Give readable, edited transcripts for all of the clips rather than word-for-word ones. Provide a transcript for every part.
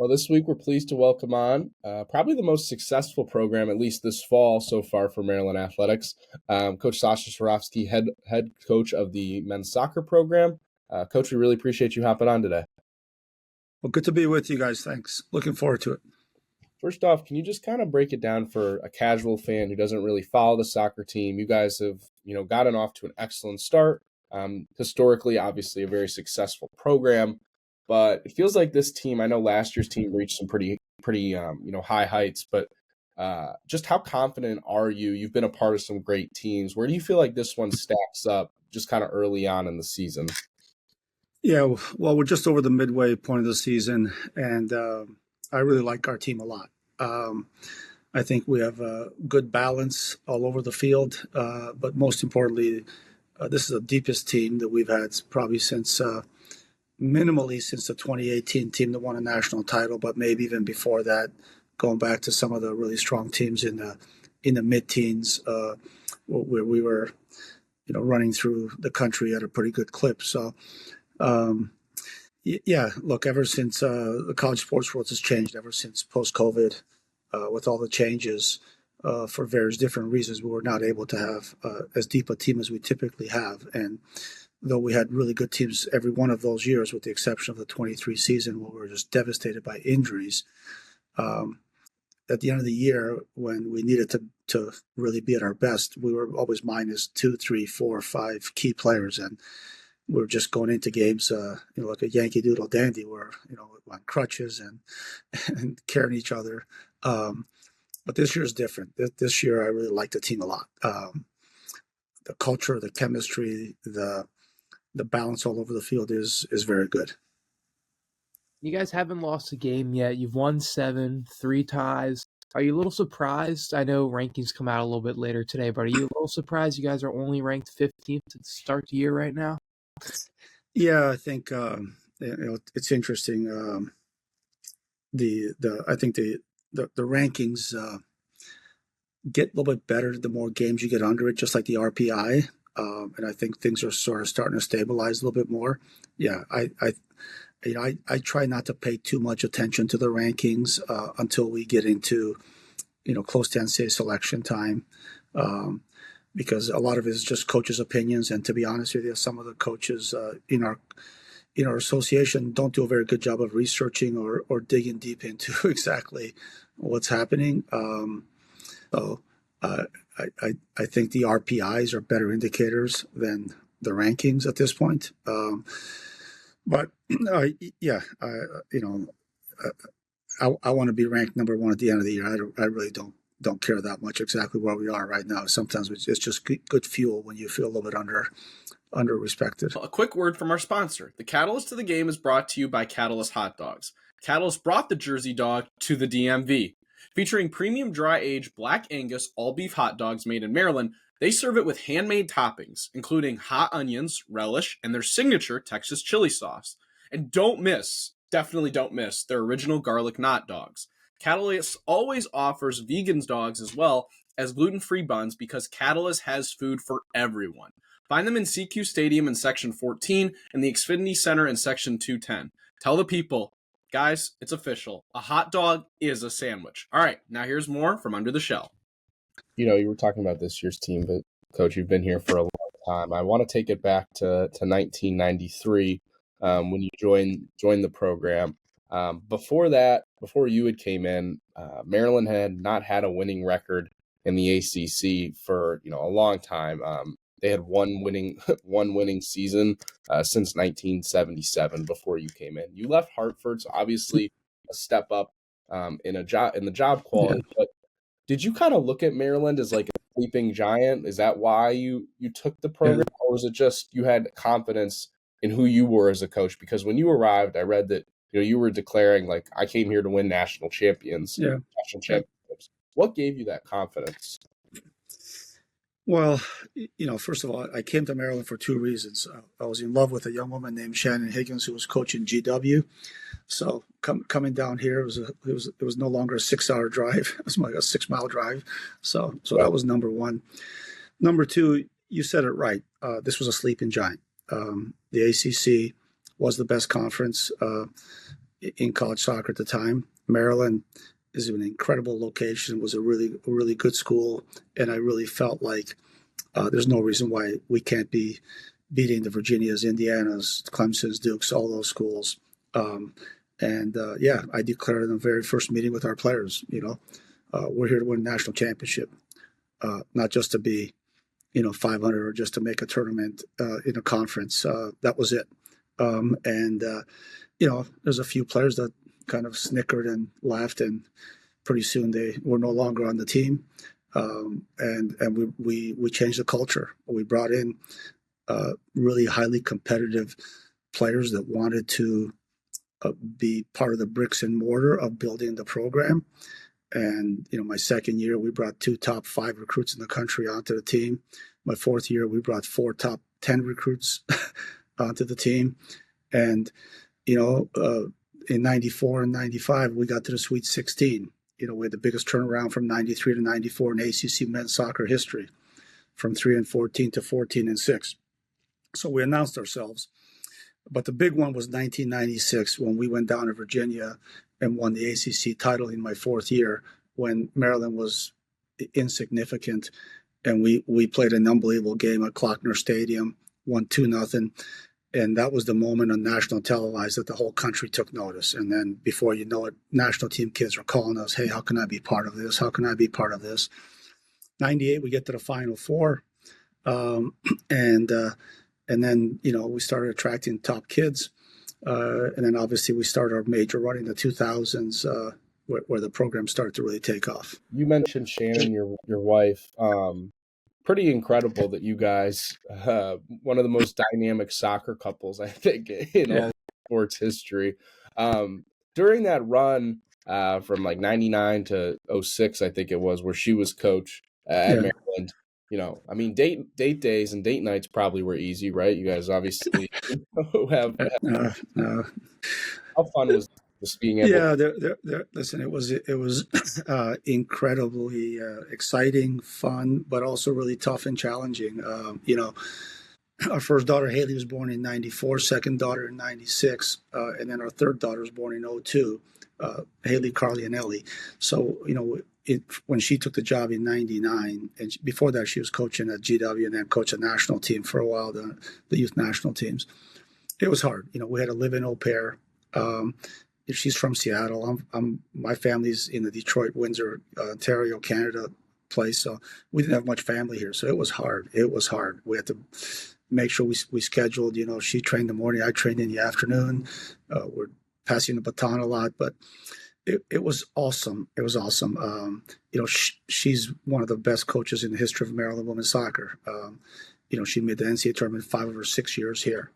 Well, this week we're pleased to welcome on probably the most successful program, at least this fall so far for Maryland athletics. Coach Sasho Cirovski, head coach of the men's soccer program. Coach, we really appreciate you hopping on today. Well, good to be with you guys. Thanks. Looking forward to it. First off, can you just kind of break it down for a casual fan who doesn't really follow the soccer team? You guys have, gotten off to an excellent start. Historically, obviously, a very successful program. But it feels like this team, I know last year's team reached some pretty high heights, but just how confident are you? You've been a part of some great teams. Where do you feel like this one stacks up just kind of early on in the season? Yeah, well, we're just over the midway point of the season, and I really like our team a lot. I think we have a good balance all over the field, but most importantly, this is the deepest team that we've had probably minimally since the 2018 team that won a national title, but maybe even before that, going back to some of the really strong teams in the mid-teens, where we were, running through the country at a pretty good clip. So, look, ever since the college sports world has changed, ever since post-COVID, with all the changes for various different reasons, we were not able to have as deep a team as we typically have, and though we had really good teams every one of those years, with the exception of the 23 season where we were just devastated by injuries. At the end of the year, when we needed to really be at our best, we were always minus 2, 3, 4, 5 key players. And we were just going into games, like a Yankee Doodle dandy where, on crutches and carrying each other. But this year is different. This year, I really like the team a lot. The culture, the chemistry, the balance all over the field is very good. You guys haven't lost a game yet. You've won 7, 3 ties. Are you a little surprised? I know rankings come out a little bit later today, but are you a little surprised you guys are only ranked 15th to start the year right now? Yeah, I think it's interesting. I think the rankings get a little bit better the more games you get under it, just like the RPI. And I think things are sort of starting to stabilize a little bit more. Yeah, I try not to pay too much attention to the rankings until we get into, close to NCAA selection time, because a lot of it is just coaches' opinions. And to be honest with you, some of the coaches in our association don't do a very good job of researching or digging deep into exactly what's happening. I think the RPIs are better indicators than the rankings at this point. But I want to be ranked number one at the end of the year. I really don't care that much exactly where we are right now. Sometimes it's just good fuel when you feel a little bit under respected. A quick word from our sponsor. The Catalyst of the Game is brought to you by Catalyst Hot Dogs. Catalyst brought the Jersey dog to the DMV. Featuring premium dry-aged Black Angus all-beef hot dogs made in Maryland, they serve it with handmade toppings, including hot onions, relish, and their signature Texas chili sauce. And definitely don't miss, their original garlic knot dogs. Catalyst always offers vegans dogs as well as gluten-free buns because Catalyst has food for everyone. Find them in CQ Stadium in Section 14 and the Xfinity Center in Section 210. Tell the people, guys, it's official. A hot dog is a sandwich. All right, now here's more from Under the Shell. You were talking about this year's team, but Coach, you've been here for a long time. I want to take it back to 1993 when you joined the program. Before you had came in, Maryland had not had a winning record in the ACC for a long time. They had one winning season since 1977 before you came in. You left Hartford, so obviously a step up in the job quality. Yeah. But did you kind of look at Maryland as like a sleeping giant? Is that why you took the program, or was it just you had confidence in who you were as a coach? Because when you arrived, I read that you were declaring like, I came here to win national championships. What gave you that confidence? Well, first of all, I came to Maryland for 2 reasons. I was in love with a young woman named Shannon Higgins who was coaching GW. So coming down here, it was no longer a 6-hour drive. It was like a 6-mile drive. So that was number one. Number two, you said it right. This was a sleeping giant. The ACC was the best conference. in college soccer at the time. Maryland is an incredible location, was a really good school, and I really felt like there's no reason why we can't be beating the Virginias, Indianas, Clemson's, Dukes, all those schools. I declared in the very first meeting with our players, we're here to win a national championship, not just to be, 500 or just to make a tournament in a conference. That was it. There's a few players that kind of snickered and laughed, and pretty soon they were no longer on the team. We changed the culture. We brought in really highly competitive players that wanted to be part of the bricks and mortar of building the program. And, my second year, we brought 2 top 5 recruits in the country onto the team. My fourth year, we brought 4 top 10 recruits onto the team. And, in 94 and 95, we got to the Sweet 16. We had the biggest turnaround from 93 to 94 in ACC men's soccer history, from 3-14 to 14-6. So we announced ourselves. But the big one was 1996, when we went down to Virginia and won the ACC title in my fourth year, when Maryland was insignificant. And we played an unbelievable game at Klockner Stadium, won 2-0. And that was the moment on national televised that the whole country took notice. And then before you know it, national team kids were calling us, hey, how can I be part of this? How can I be part of this? 98, we get to the Final Four. And then, we started attracting top kids. And then obviously we started our major run in the 2000s where the program started to really take off. You mentioned Shannon, your wife. Pretty incredible that you guys, one of the most dynamic soccer couples, I think, in all sports history. During that run from like 99 to 06, I think it was, where she was coach at Maryland, date days and date nights probably were easy, right? You guys obviously have. How fun was just being able? Yeah, listen, it was incredibly exciting, fun, but also really tough and challenging. Our first daughter Haley was born in 94, second daughter in 96, and then our third daughter was born in 02. Haley, Carly, and Ellie. So when she took the job in 99, and before that she was coaching at GW and then coached a national team for a while, the youth national teams. It was hard. We had a live-in au pair. She's from Seattle. My family's in the Detroit, Windsor, Ontario, Canada place. So we didn't have much family here. So it was hard. We had to make sure we scheduled, she trained in the morning, I trained in the afternoon. We're passing the baton a lot, but it was awesome. It was awesome. She's one of the best coaches in the history of Maryland women's soccer. She made the NCAA tournament 5 of her 6 years here.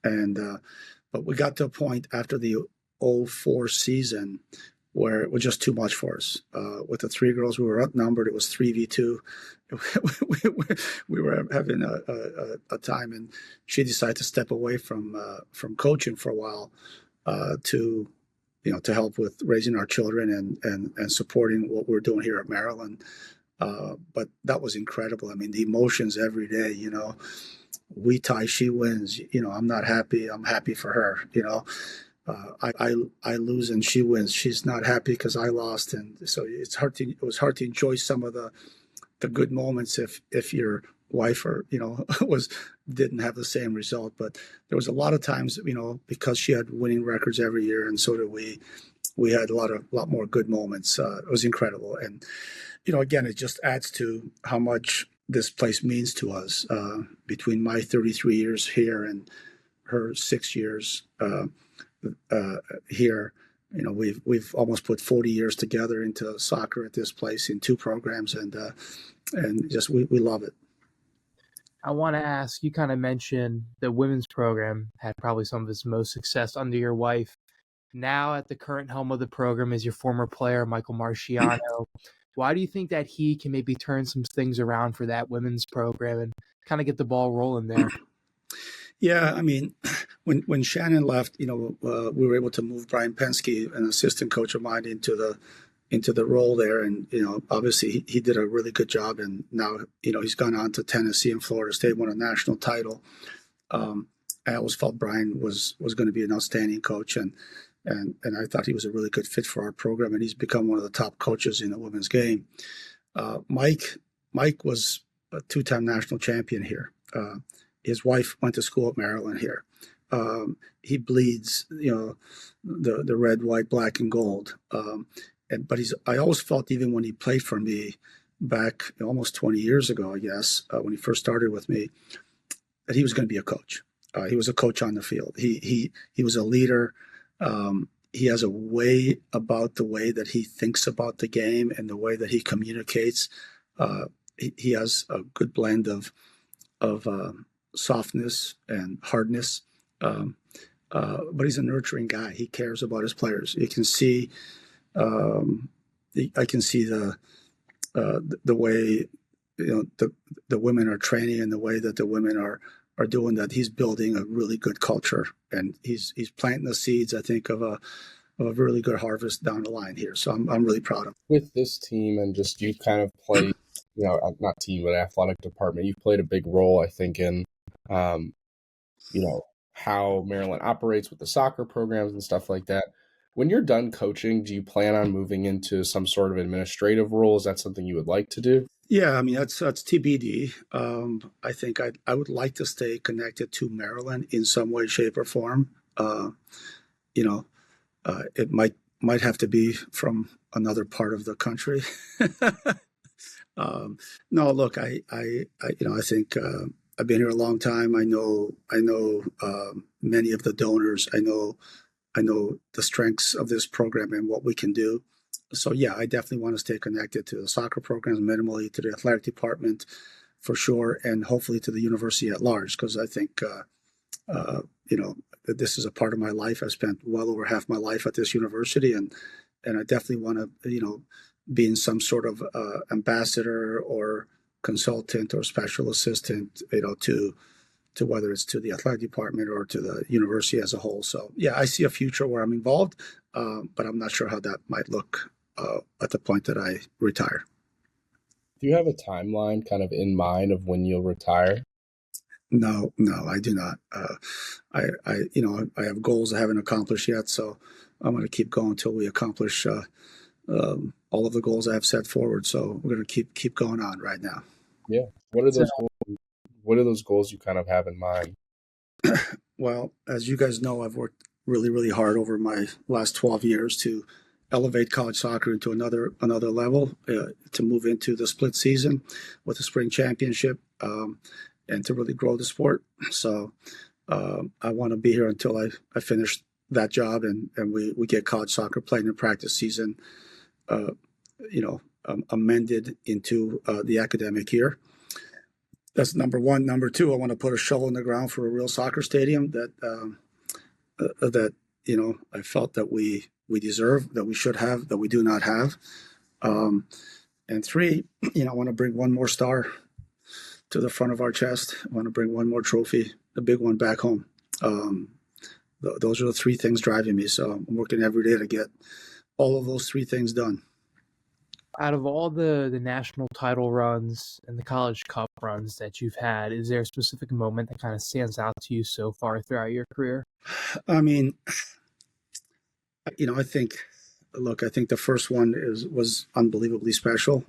But we got to a point after the 04 season where it was just too much for us. With the 3 girls, we were outnumbered. It was 3v2. We were having a time, and she decided to step away from coaching for a while to help with raising our children and supporting what we're doing here at Maryland. But that was incredible. I mean, the emotions every day, we tie, she wins. I'm not happy. I'm happy for her. I lose and she wins. She's not happy because I lost, and so it was hard to enjoy some of the good moments if your wife or didn't have the same result. But there was a lot of times because she had winning records every year, and so did we. We had a lot more good moments. It was incredible, and again, it just adds to how much this place means to us. Between my 33 years here and her 6 years here, we've almost put 40 years together into soccer at this place in 2 programs, and just we love it. I want to ask, you kind of mentioned the women's program had probably some of its most success under your wife. Now at the current helm of the program is your former player, Michael Marciano. Why do you think that he can maybe turn some things around for that women's program and kind of get the ball rolling there? Yeah, I mean, when Shannon left, we were able to move Brian Penske, an assistant coach of mine, into the role there, and obviously he did a really good job. And now he's gone on to Tennessee and Florida State, won a national title. I always felt Brian was going to be an outstanding coach, and and I thought he was a really good fit for our program, and he's become one of the top coaches in the women's game. Mike was a two-time national champion here. His wife went to school at Maryland here. He bleeds, the red, white, black, and gold. But I always felt, even when he played for me back almost 20 years ago, I guess, when he first started with me, that he was going to be a coach. He was a coach on the field. He was a leader. He has a way about the way that he thinks about the game and the way that he communicates. He has a good blend of softness and hardness. But he's a nurturing guy. He cares about his players. You can see, I can see the way the women are training and the way that the women are doing that. He's building a really good culture, and he's planting the seeds, I think, of a really good harvest down the line here. So I'm really proud of him. With this team, and just you kind of played, not team, but athletic department, you've played a big role, I think, in, how Maryland operates with the soccer programs and stuff like that. When you're done coaching, do you plan on moving into some sort of administrative role? Is that something you would like to do? Yeah, I mean, that's TBD. I think I would like to stay connected to Maryland in some way, shape, or form. It might have to be from another part of the country. No, look, I think I've been here a long time. I know many of the donors. I know the strengths of this program and what we can do. So yeah, I definitely want to stay connected to the soccer programs, minimally to the athletic department, for sure, and hopefully to the university at large, because I think that this is a part of my life. I've spent well over half my life at this university, and I definitely want to be in some sort of ambassador or consultant or special assistant, to whether it's to the athletic department or to the university as a whole. So yeah, I see a future where I'm involved, but I'm not sure how that might look at the point that I retire. Do you have a timeline kind of in mind of when you'll retire? No, I do not. I have goals I haven't accomplished yet, so I'm going to keep going until we accomplish all of the goals I have set forward. So we're going to keep going on right now. Yeah. What are those goals? What are those goals you kind of have in mind? Well, as you guys know, I've worked really, really hard over my last 12 years to elevate college soccer into another level, to move into the split season with the spring championship, and to really grow the sport. So I want to be here until I finish that job and we get college soccer playing in practice season, amended into the academic year. That's number one. Number two, I want to put a shovel in the ground for a real soccer stadium that I felt that we deserve, that we should have, that we do not have. And three, I want to bring one more star to the front of our chest. I want to bring one more trophy, the big one, back home. Those are the three things driving me. So I'm working every day to get all of those three things done. Out of all the national title runs and the college cup runs that you've had, is there a specific moment that kind of stands out to you so far throughout your career? I mean, I think the first one was unbelievably special.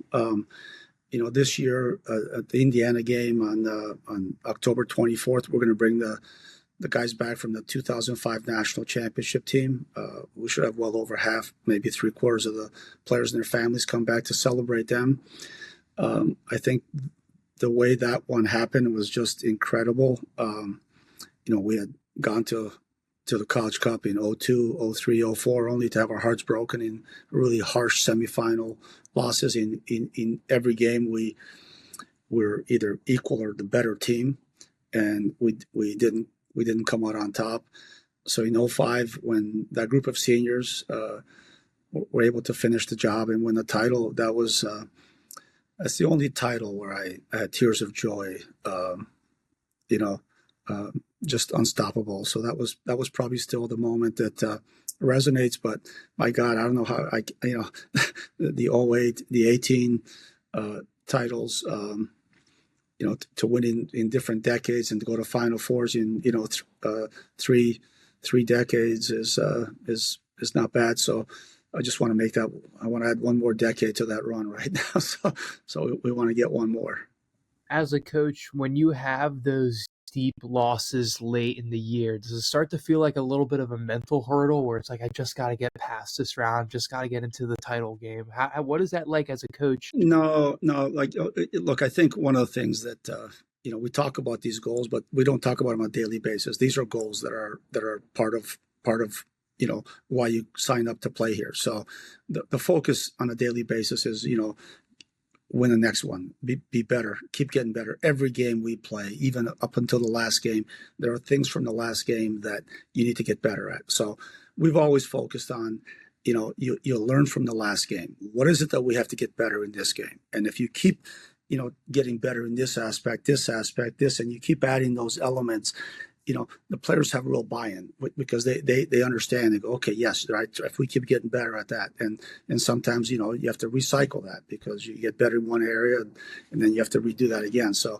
This year at the Indiana game on October 24th, we're going to bring the guys back from the 2005 national championship team. We should have well over half, maybe 3/4 of the players and their families come back to celebrate them. I think the way that one happened was just incredible. We had gone to the College Cup in 02, 03, 04, only to have our hearts broken in really harsh semifinal losses. In every game, we were either equal or the better team, and we didn't come out on top. So in 05, when that group of seniors were able to finish the job and win the title, that's the only title where I had tears of joy. Just unstoppable. So that was probably still the moment that resonates. But my God, I don't know how the 08, the 18 titles. To win in different decades and to go to Final Fours in three decades is is not bad. So I just want to make that. I want to add one more decade to that run right now. So we want to get one more. As a coach, when you have those deep losses late in the year, does it start to feel like a little bit of a mental hurdle where it's like, I just got to get past this round, just got to get into the title game? What is that like as a coach? No. Like, look, I think one of the things that we talk about these goals, but we don't talk about them on a daily basis. These are goals that are part of why you sign up to play here. So the focus on a daily basis is win the next one, be better, keep getting better. Every game we play, even up until the last game, there are things from the last game that you need to get better at. So we've always focused on, you learn from the last game. What is it that we have to get better in this game? And if you keep, getting better in this aspect, and you keep adding those elements, the players have real buy-in because they understand. They go, okay, yes, right. If we keep getting better at that, and sometimes you have to recycle that because you get better in one area, and then you have to redo that again. So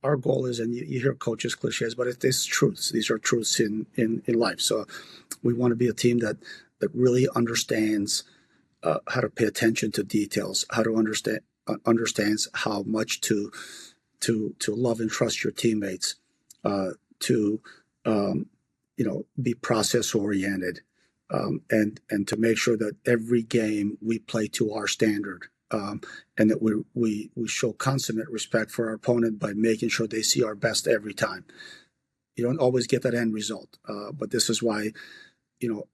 our goal is, and you hear coaches cliches, but it's truths. These are truths in life. So we want to be a team that really understands how to pay attention to details, how to understands how much to love and trust your teammates. To be process oriented, and to make sure that every game we play to our standard, and that we show consummate respect for our opponent by making sure they see our best every time. You don't always get that end result, but this is why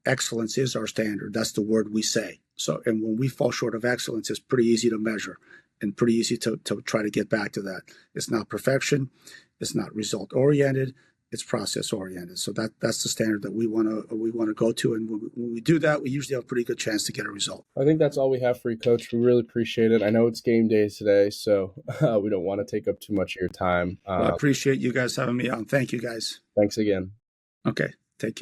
excellence is our standard. That's the word we say. So, and when we fall short of excellence, it's pretty easy to measure and pretty easy to try to get back to that. It's not perfection. It's not result oriented. It's process oriented. So that's the standard that we want to go to. And when we do that, we usually have a pretty good chance to get a result. I think that's all we have for you, Coach. We really appreciate it. I know it's game day today, so we don't want to take up too much of your time. Well, I appreciate you guys having me on. Thank you, guys. Thanks again. Okay. Take care.